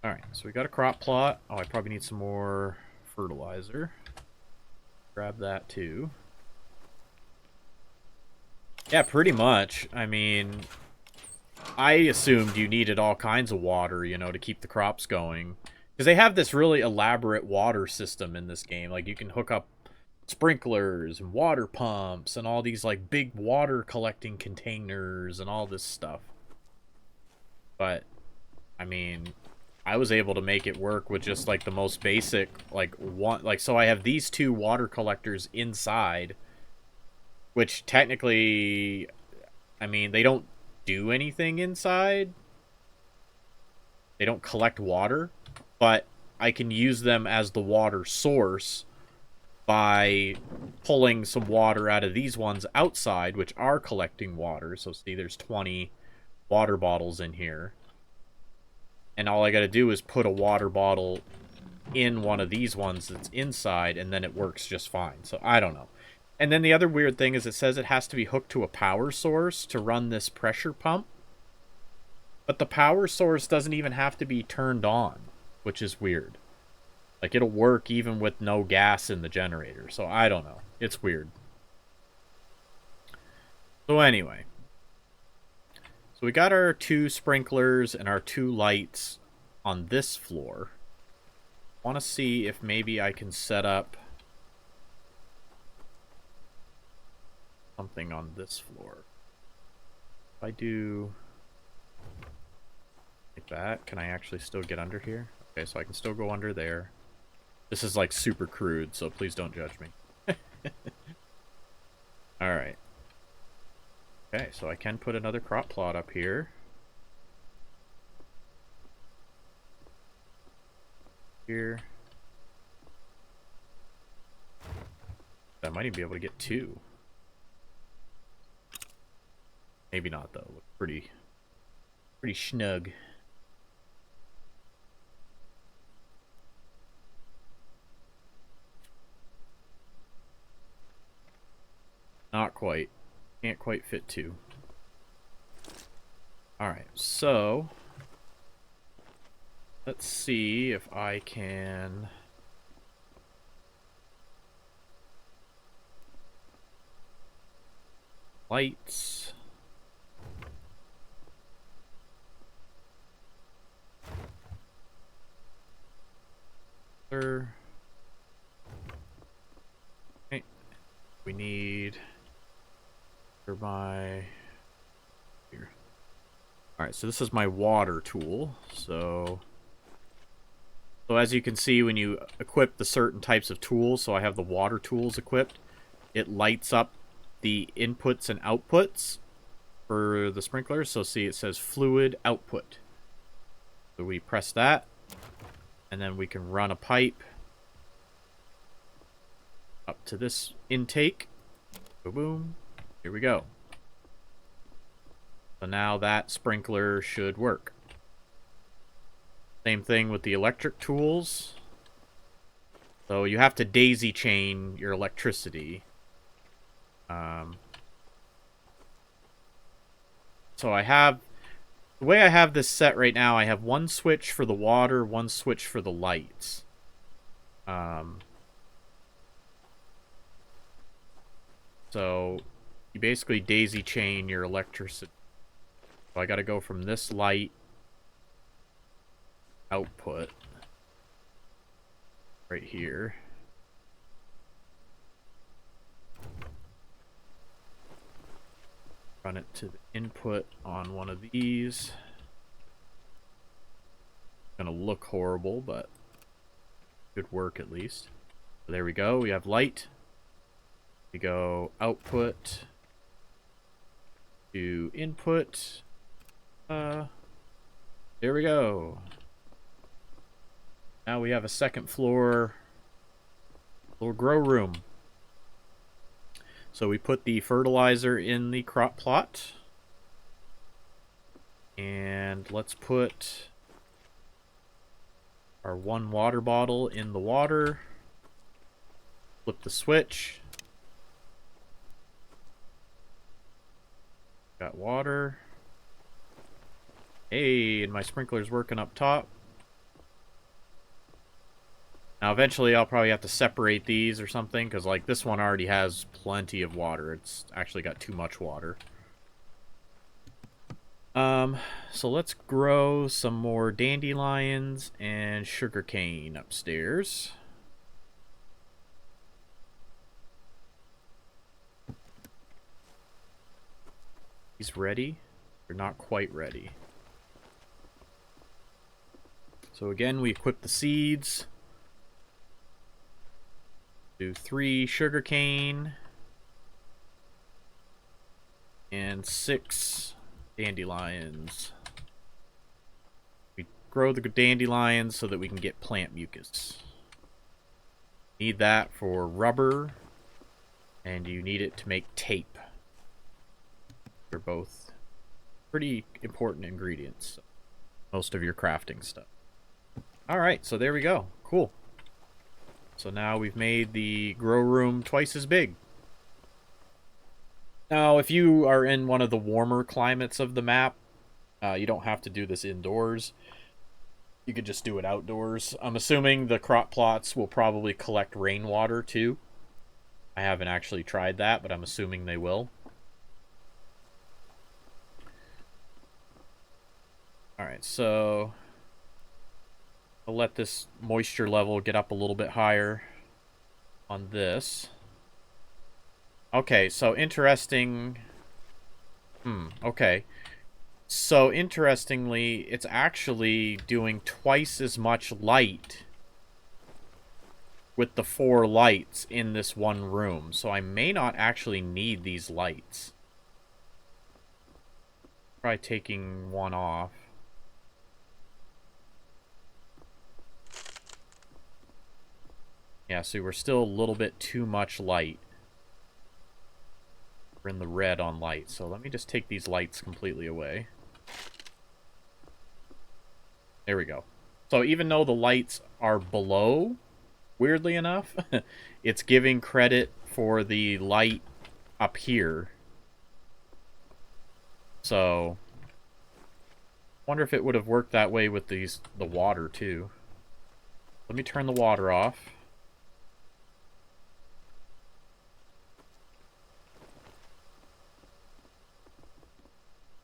Alright, so we got a crop plot. Oh, I probably need some more fertilizer. Grab that too. Yeah, pretty much. I mean, I assumed you needed all kinds of water, you know, to keep the crops going. Because they have this really elaborate water system in this game. Like, you can hook up sprinklers and water pumps and all these, like, big water collecting containers and all this stuff. But, I mean, I was able to make it work with just, like, the most basic, like, one... Like, so I have these two water collectors inside, which technically... I mean, they don't do anything inside. They don't collect water, but I can use them as the water source by pulling some water out of these ones outside, which are collecting water. So see, there's 20 water bottles in here. And all I gotta do is put a water bottle in one of these ones that's inside, and then it works just fine. So I don't know. And then the other weird thing is it says it has to be hooked to a power source to run this pressure pump. But the power source doesn't even have to be turned on, which is weird. Like, it'll work even with no gas in the generator. So I don't know. It's weird. So anyway. So we got our two sprinklers and our two lights on this floor. I want to see if maybe I can set up something on this floor. If I do like that, can I actually still get under here? Okay, so I can still go under there. This is like super crude, so please don't judge me. Alright. Okay, so I can put another crop plot up here. Here. I might even be able to get two. Maybe not though. Look pretty snug. Not quite. Can't quite fit two. Alright, so let's see if I can lights. Okay. We need my here. Alright, so this is my water tool. So as you can see, when you equip the certain types of tools, so I have the water tools equipped, it lights up the inputs and outputs for the sprinklers. So see, it says fluid output. So we press that, and then we can run a pipe up to this intake. Boom, boom. Here we go. So now that sprinkler should work. Same thing with the electric tools. So you have to daisy chain your electricity. So I have... The way I have this set right now, I have one switch for the water, one switch for the lights. So you basically daisy chain your electricity. So I gotta go from this light output right here. Run it to the input on one of these. Gonna look horrible, but should work at least. So there we go. We have light. We go output to input. There we go. Now we have a second floor little grow room. So we put the fertilizer in the crop plot. And let's put our one water bottle in the water. Flip the switch. Got water. Hey, and my sprinkler's working up top. Now, eventually, I'll probably have to separate these or something, because, like, this one already has plenty of water. It's actually got too much water. So let's grow some more dandelions and sugarcane upstairs. He's ready. They're not quite ready. So again, we equip the seeds. Do 3 sugarcane. And 6 dandelions. We grow the dandelions so that we can get plant mucus. Need that for rubber. And you need it to make tape. They're both pretty important ingredients. Most of your crafting stuff. Alright, so there we go. Cool. So now we've made the grow room twice as big. Now, if you are in one of the warmer climates of the map, you don't have to do this indoors. You could just do it outdoors. I'm assuming the crop plots will probably collect rainwater too. I haven't actually tried that, but I'm assuming they will. Alright, so I'll let this moisture level get up a little bit higher on this. Okay, so interesting. Okay. So interestingly, it's actually doing twice as much light with the 4 lights in this one room. So I may not actually need these lights. Try taking one off. Yeah, see, we're still a little bit too much light. We're in the red on light, so let me just take these lights completely away. There we go. So even though the lights are below, weirdly enough, it's giving credit for the light up here. So, wonder if it would have worked that way with the water too. Let me turn the water off.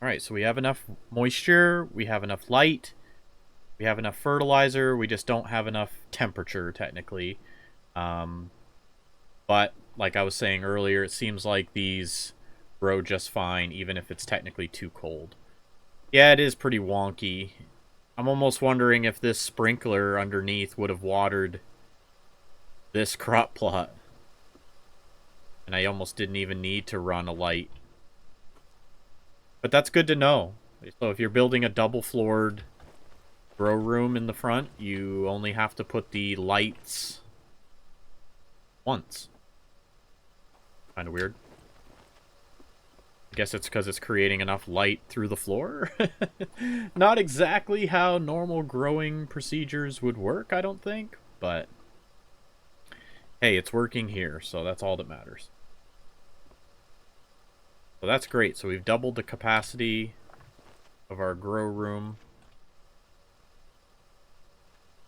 Alright, so we have enough moisture, we have enough light, we have enough fertilizer, we just don't have enough temperature, technically. But, like I was saying earlier, it seems like these grow just fine, even if it's technically too cold. Yeah, it is pretty wonky. I'm almost wondering if this sprinkler underneath would have watered this crop plot. And I almost didn't even need to run a light. But that's good to know. So if you're building a double-floored grow room in the front, you only have to put the lights once. Kind of weird. I guess it's because it's creating enough light through the floor. Not exactly how normal growing procedures would work, I don't think. But, hey, it's working here, so that's all that matters. So that's great. So we've doubled the capacity of our grow room.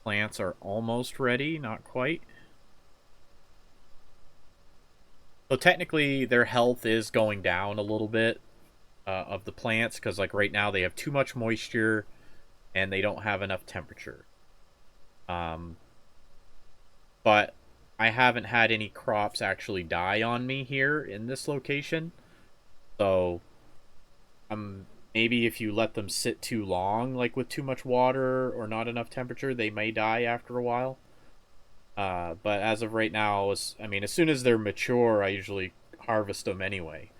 Plants are almost ready, not quite. So technically their health is going down a little bit of the plants, because like right now they have too much moisture and they don't have enough temperature. But I haven't had any crops actually die on me here in this location. So, maybe if you let them sit too long, like with too much water or not enough temperature, they may die after a while. But as of right now, I mean, as soon as they're mature, I usually harvest them anyway.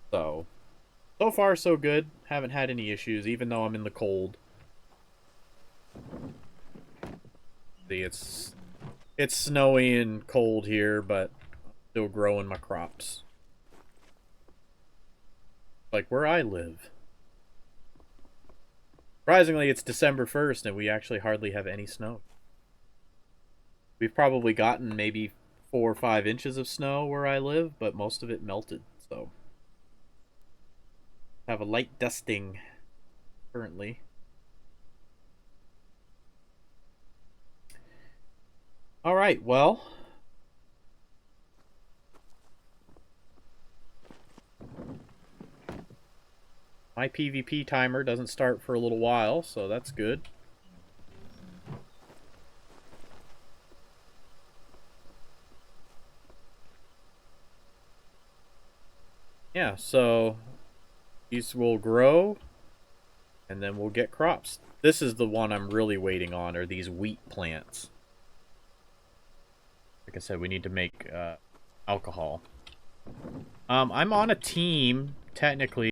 So far so good. Haven't had any issues, even though I'm in the cold. See, it's snowy and cold here, but I'm still growing my crops. Like where I live. Surprisingly, it's December 1st and we actually hardly have any snow. We've probably gotten maybe 4 or 5 inches of snow where I live, but most of it melted, so have a light dusting currently. Alright, well. My PvP timer doesn't start for a little while, so that's good. Yeah, so these will grow, and then we'll get crops. This is the one I'm really waiting on, are these wheat plants. Like I said, we need to make alcohol. I'm on a team, technically.